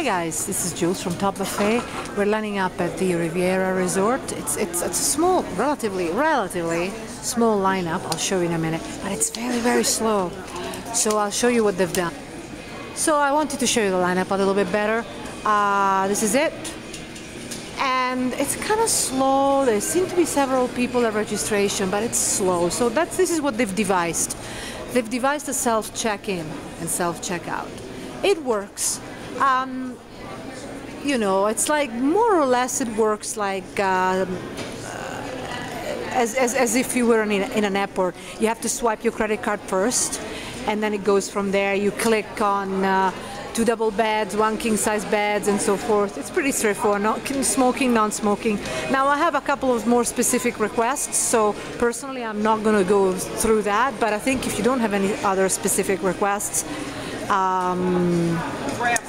guys, this is Jules from Top Buffet. We're lining up at the Riviera Resort. It's a small, relatively small lineup. I'll show you in a minute, but it's very slow. So I'll show you what they've done. So I wanted to show you the lineup a little bit better. This is it. And it's kind of slow. There seem to be several people at registration, but it's slow. So this is what they've devised. They've devised a self-check-in and self-checkout. It works. You know, it's like more or less it works like as if you were in an airport. You have to swipe your credit card first, and then it goes from there. You click on 2 double beds, 1 king-size beds, and so forth. It's pretty straightforward. Smoking, non-smoking. Now I have a couple of more specific requests, so personally I'm not going to go through that, but I think if you don't have any other specific requests,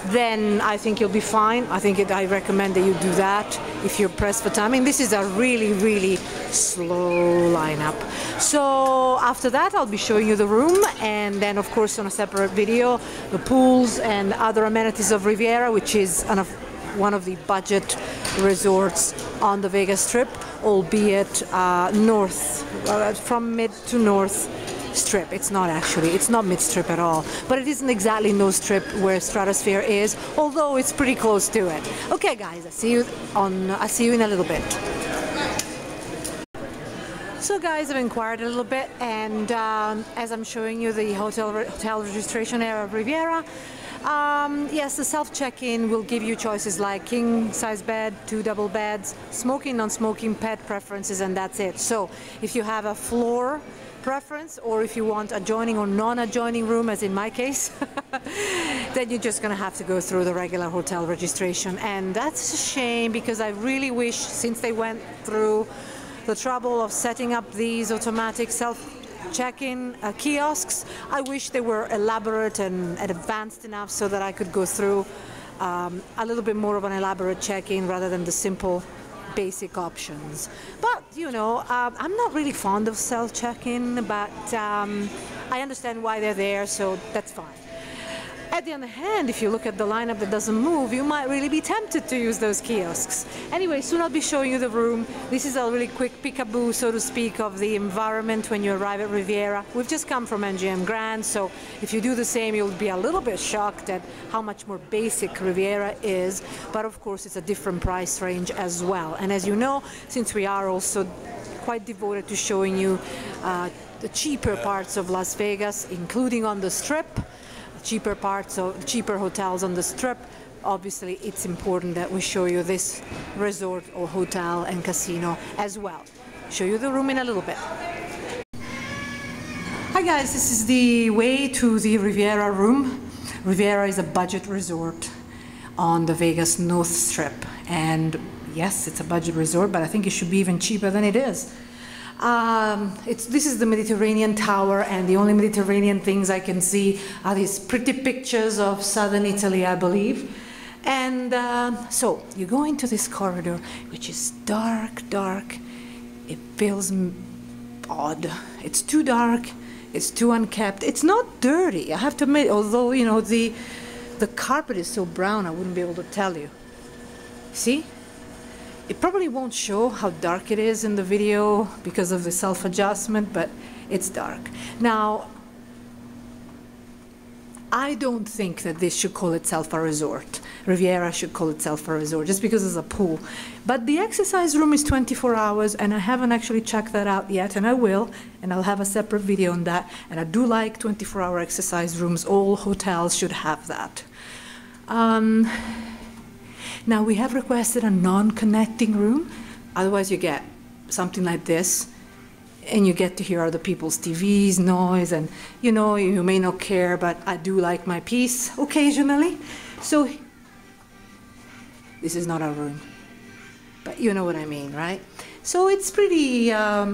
then I think you'll be fine. I recommend that you do that if you're pressed for time. I mean, this is a really slow lineup. So after that, I'll be showing you the room, and then of course on a separate video, the pools and other amenities of Riviera, which is one of the budget resorts on the Vegas Strip, albeit from mid to north strip. It's not mid-strip at all, but it isn't exactly no strip where Stratosphere is, although it's pretty close to it. Okay guys, I'll see you in a little bit. So guys, I've inquired a little bit, and as I'm showing you the hotel registration area of Riviera, yes, the self-check-in will give you choices like king-size bed, 2 double beds, smoking, non-smoking, pet preferences, and that's it. So if you have a floor preference, or if you want adjoining or non-adjoining room, as in my case, then you're just gonna have to go through the regular hotel registration, and that's a shame, because I really wish, since they went through the trouble of setting up these automatic self-check-in kiosks, I wish they were elaborate and advanced enough so that I could go through a little bit more of an elaborate check-in rather than the simple basic options. But you know, I'm not really fond of self-check-in, but I understand why they're there, so that's fine. At the other hand, if you look at the lineup that doesn't move, you might really be tempted to use those kiosks. Anyway, soon I'll be showing you the room. This is a really quick peekaboo, so to speak, of the environment when you arrive at Riviera. We've just come from MGM Grand, so if you do the same, you'll be a little bit shocked at how much more basic Riviera is, but of course it's a different price range as well. And as you know, since we are also quite devoted to showing you the cheaper parts of Las Vegas, including on the Strip, cheaper hotels on the Strip, obviously it's important that we show you this resort or hotel and casino as well. Show you the room in a little bit. Hi guys, this is the way to the Riviera Room. Riviera is a budget resort on the Vegas North Strip, and yes, it's a budget resort, but I think it should be even cheaper than it is. This is the Mediterranean Tower, and the only Mediterranean things I can see are these pretty pictures of southern Italy, I believe. And so you go into this corridor, which is dark. It feels odd. It's too dark. It's too unkept. It's not dirty, I have to admit, although you know the carpet is so brown I wouldn't be able to tell you. See? It probably won't show how dark it is in the video because of the self-adjustment, but it's dark. Now, I don't think that this should call itself a resort. Riviera should call itself a resort just because it's a pool. But the exercise room is 24 hours, and I haven't actually checked that out yet, and I will, and I'll have a separate video on that. And I do like 24-hour exercise rooms. All hotels should have that. Now we have requested a non-connecting room, otherwise you get something like this, and you get to hear other people's TVs, noise, and you know, you may not care, but I do like my peace occasionally. So this is not our room, but you know what I mean, right? So it's pretty, I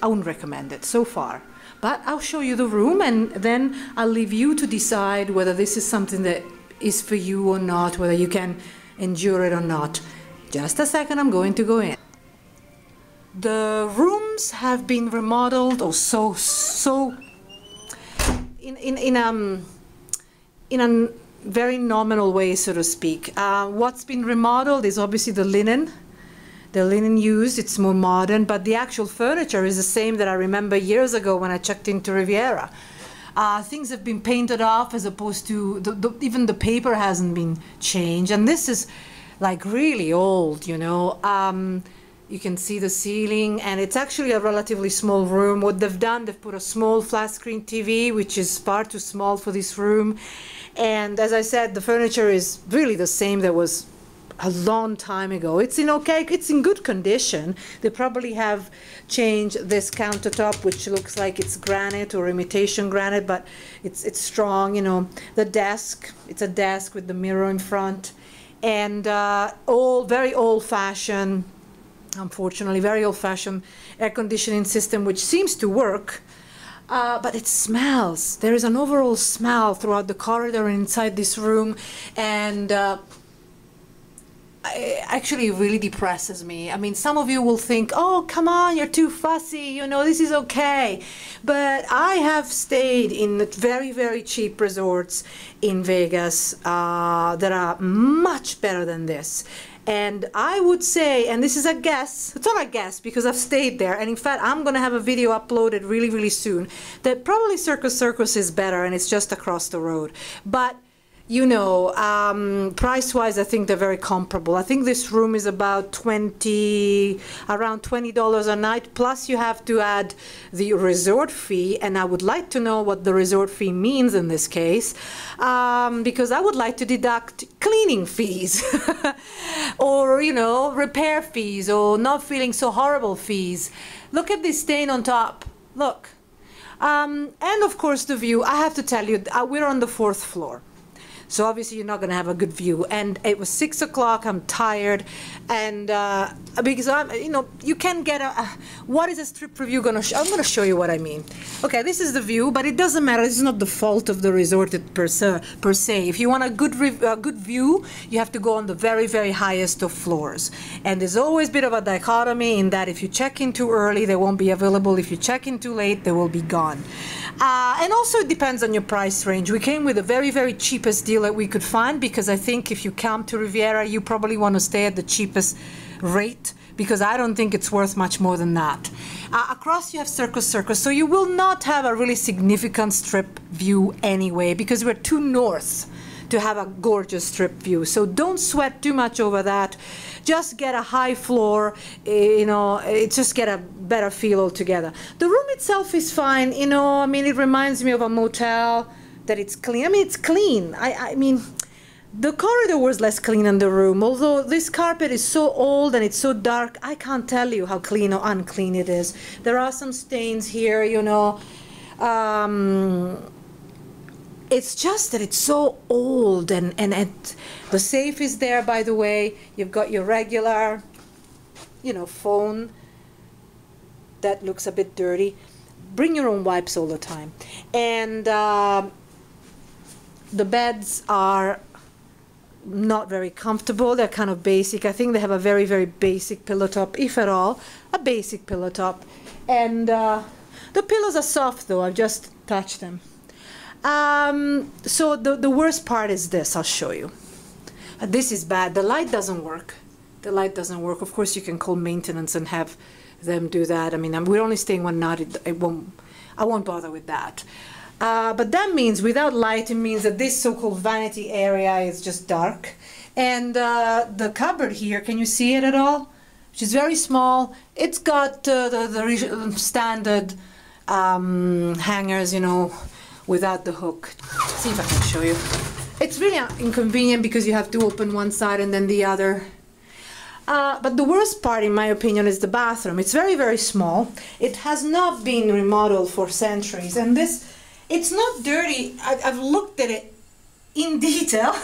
wouldn't recommend it so far. But I'll show you the room, and then I'll leave you to decide whether this is something that is for you or not, whether you can endure it or not. Just a second, I'm going to go in. The rooms have been remodeled, or in very nominal way, so to speak. What's been remodeled is obviously the linen. The linen used, it's more modern, but the actual furniture is the same that I remember years ago when I checked into Riviera. Things have been painted off as opposed to, even the paper hasn't been changed. And this is like really old, you know. You can see the ceiling, and it's actually a relatively small room. What they've done, they've put a small flat screen TV, which is far too small for this room. And as I said, the furniture is really the same that was a long time ago. It's in good condition. They probably have changed this countertop, which looks like it's granite or imitation granite, but it's strong, you know. The desk, it's a desk with the mirror in front, and very old-fashioned, unfortunately, very old-fashioned air conditioning system, which seems to work, but it smells. There is an overall smell throughout the corridor and inside this room, and actually really depresses me. I mean, some of you will think, oh, come on, you're too fussy, you know, this is okay. But I have stayed in very, very cheap resorts in Vegas that are much better than this. And I would say, and this is a guess, it's not a guess because I've stayed there, and in fact I'm going to have a video uploaded really, really soon, that probably Circus Circus is better and it's just across the road. But you know, price-wise, I think they're very comparable. I think this room is about around $20 a night, plus you have to add the resort fee, and I would like to know what the resort fee means in this case, because I would like to deduct cleaning fees, or, you know, repair fees, or not feeling so horrible fees. Look at this stain on top, look. And of course the view, I have to tell you, we're on the 4th floor. So obviously you're not going to have a good view. And it was 6 o'clock. I'm tired, and because you know, you can get what is a strip review going to show? I'm going to show you what I mean. Okay, this is the view, but it doesn't matter. This is not the fault of the resort per se. If you want a good view, you have to go on the very, very highest of floors. And there's always a bit of a dichotomy in that if you check in too early, they won't be available. If you check in too late, they will be gone. And also it depends on your price range. We came with the very, very cheapest deal that we could find, because I think if you come to Riviera, you probably want to stay at the cheapest rate, because I don't think it's worth much more than that. Across you have Circus Circus, so you will not have a really significant strip view anyway, because we're too north to have a gorgeous strip view. So don't sweat too much over that. Just get a high floor, you know, just get a better feel altogether. The room itself is fine, you know, I mean, it reminds me of a motel, that it's clean. I mean, it's clean. I mean, the corridor was less clean than the room, although this carpet is so old and it's so dark, I can't tell you how clean or unclean it is. There are some stains here, you know. It's just that it's so old, and the safe is there, by the way. You've got your regular, you know, phone that looks a bit dirty. Bring your own wipes all the time. And the beds are not very comfortable. They're kind of basic. I think they have a very, very basic pillow top, if at all, a basic pillow top. And the pillows are soft, though. I've just touched them. So the worst part is this. I'll show you. This is bad. The light doesn't work. The light doesn't work. Of course, you can call maintenance and have them do that. I mean, we're only staying one night. I won't bother with that. But that means without light, it means that this so-called vanity area is just dark. And the cupboard here, can you see it at all? Which is very small. It's got the standard hangers, you know, without the hook. Let's see if I can show you. It's really inconvenient because you have to open one side and then the other. But the worst part, in my opinion, is the bathroom. It's very, very small. It has not been remodeled for centuries. And this, it's not dirty. I've looked at it in detail.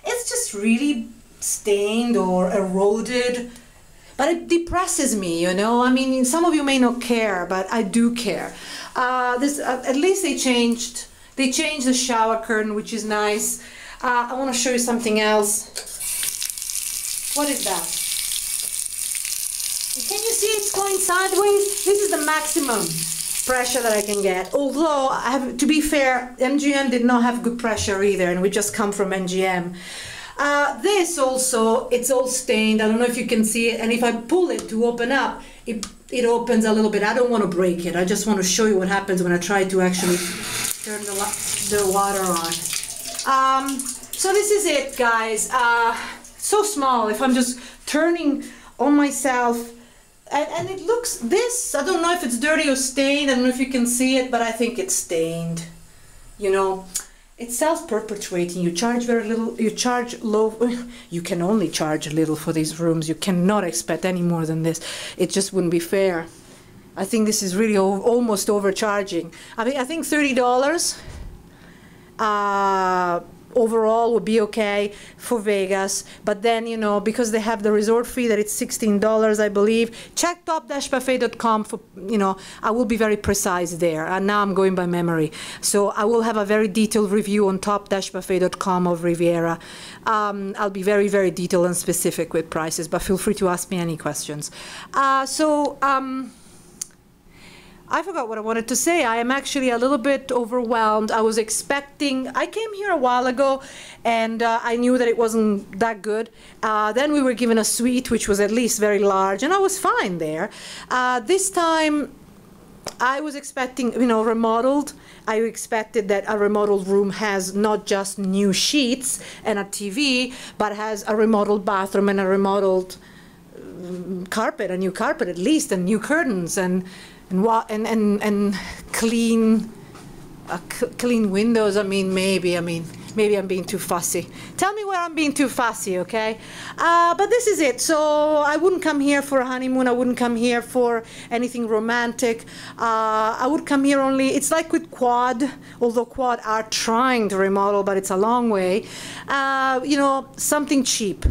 It's just really stained or eroded. But it depresses me, you know. I mean, some of you may not care, but I do care. At least they changed the shower curtain, which is nice. I want to show you something else. What is that? Can you see it's going sideways? This is the maximum pressure that I can get. Although, to be fair, MGM did not have good pressure either, and we just come from MGM. This also, it's all stained. I don't know if you can see it, and if I pull it to open up, it opens a little bit. I don't want to break it. I just want to show you what happens when I try to actually turn the water on. So this is it, guys. So small. If I'm just turning on myself, and it looks, this, I don't know if it's dirty or stained. I don't know if you can see it, but I think it's stained. You know, it's self-perpetuating. You charge very little, you charge low. You can only charge a little for these rooms. You cannot expect any more than this. It just wouldn't be fair. I think this is really almost overcharging. I mean, I think $30 overall would be okay for Vegas, but then, you know, because they have the resort fee that it's $16, I believe. Check top-buffet.com for, you know, I will be very precise there, and now I'm going by memory. So I will have a very detailed review on top-buffet.com of Riviera. I'll be very, very detailed and specific with prices, but feel free to ask me any questions. I forgot what I wanted to say. I am actually a little bit overwhelmed. I was expecting, I came here a while ago and I knew that it wasn't that good. Then we were given a suite which was at least very large, and I was fine there. This time I was expecting, you know, remodeled. I expected that a remodeled room has not just new sheets and a TV, but has a remodeled bathroom and a remodeled carpet, a new carpet at least, and new curtains and clean clean windows. I mean maybe I'm being too fussy. Tell me where I'm being too fussy, okay? But this is it. So I wouldn't come here for a honeymoon. I wouldn't come here for anything romantic. I would come here only, it's like with Quad, although Quad are trying to remodel, but it's a long way. You know, something cheap.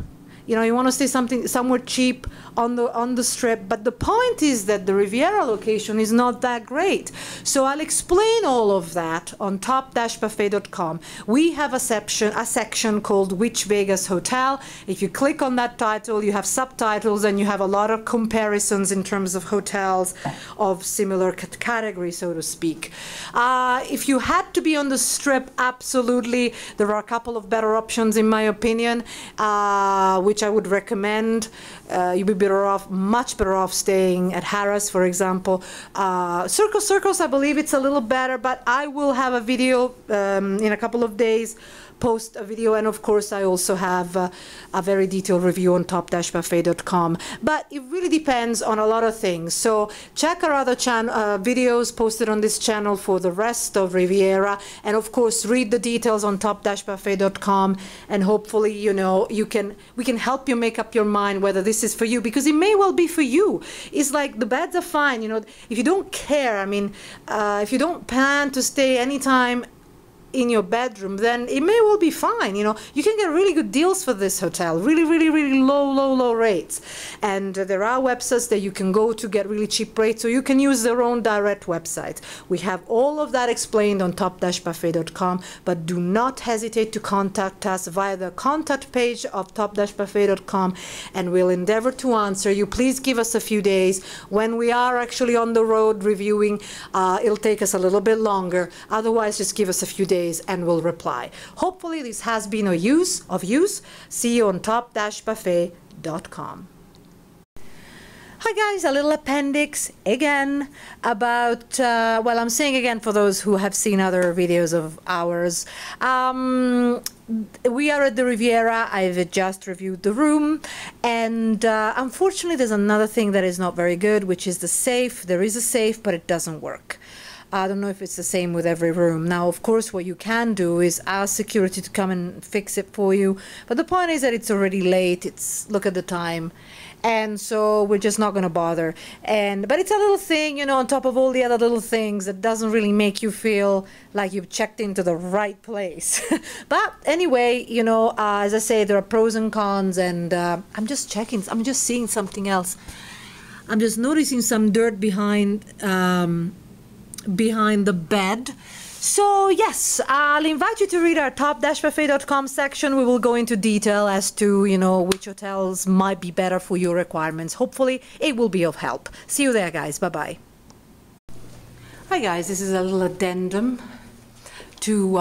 You know, you want to stay somewhere cheap on the strip, but the point is that the Riviera location is not that great. So I'll explain all of that on top-buffet.com. We have a section called Which Vegas Hotel. If you click on that title, you have subtitles and you have a lot of comparisons in terms of hotels of similar category, so to speak. If you had to be on the strip, absolutely, there are a couple of better options in my opinion, which I would recommend. You'd be better off, much better off staying at Harrah's, for example. Circus, I believe it's a little better, but I will have a video in a couple of days, post a video, and of course I also have a very detailed review on top-buffet.com. But it really depends on a lot of things. So check our other videos posted on this channel for the rest of Riviera, and of course read the details on top-buffet.com, and hopefully, you know, we can help you make up your mind whether this is for you, because it may well be for you. It's like the beds are fine, you know, if you don't care, I mean, if you don't plan to stay anytime in your bedroom, then it may well be fine. You know, you can get really good deals for this hotel, really low rates, and there are websites that you can go to get really cheap rates, so you can use their own direct website. We have all of that explained on top-buffet.com, but do not hesitate to contact us via the contact page of top-buffet.com, and we'll endeavor to answer you. Please give us a few days. When we are actually on the road reviewing, it'll take us a little bit longer. Otherwise, just give us a few days and we'll reply. Hopefully this has been of use. See you on top-buffet.com. Hi guys, a little appendix again about, well, I'm saying again for those who have seen other videos of ours. We are at the Riviera. I've just reviewed the room, and unfortunately there's another thing that is not very good, which is the safe. There is a safe, but it doesn't work. I don't know if it's the same with every room. Now, of course, what you can do is ask security to come and fix it for you. But the point is that it's already late. Look at the time. And so we're just not going to bother. But it's a little thing, you know, on top of all the other little things that doesn't really make you feel like you've checked into the right place. But anyway, you know, as I say, there are pros and cons, and I'm just checking. I'm just seeing something else. I'm just noticing some dirt behind the bed. So yes, I'll invite you to read our top-buffet.com section. We will go into detail as to, you know, which hotels might be better for your requirements. Hopefully it will be of help. See you there, guys. Bye-bye. Hi guys, this is a little addendum to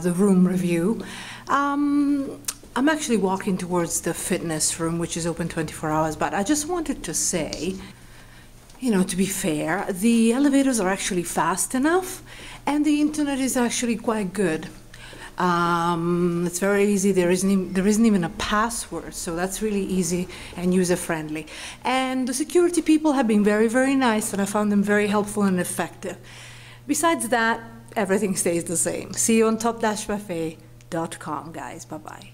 the room review. I'm actually walking towards the fitness room, which is open 24 hours, but I just wanted to say, you know, to be fair, the elevators are actually fast enough and the internet is actually quite good. It's very easy. There isn't even a password, so that's really easy and user-friendly. And the security people have been very, very nice, and I found them very helpful and effective. Besides that, everything stays the same. See you on top-buffet.com, guys. Bye-bye.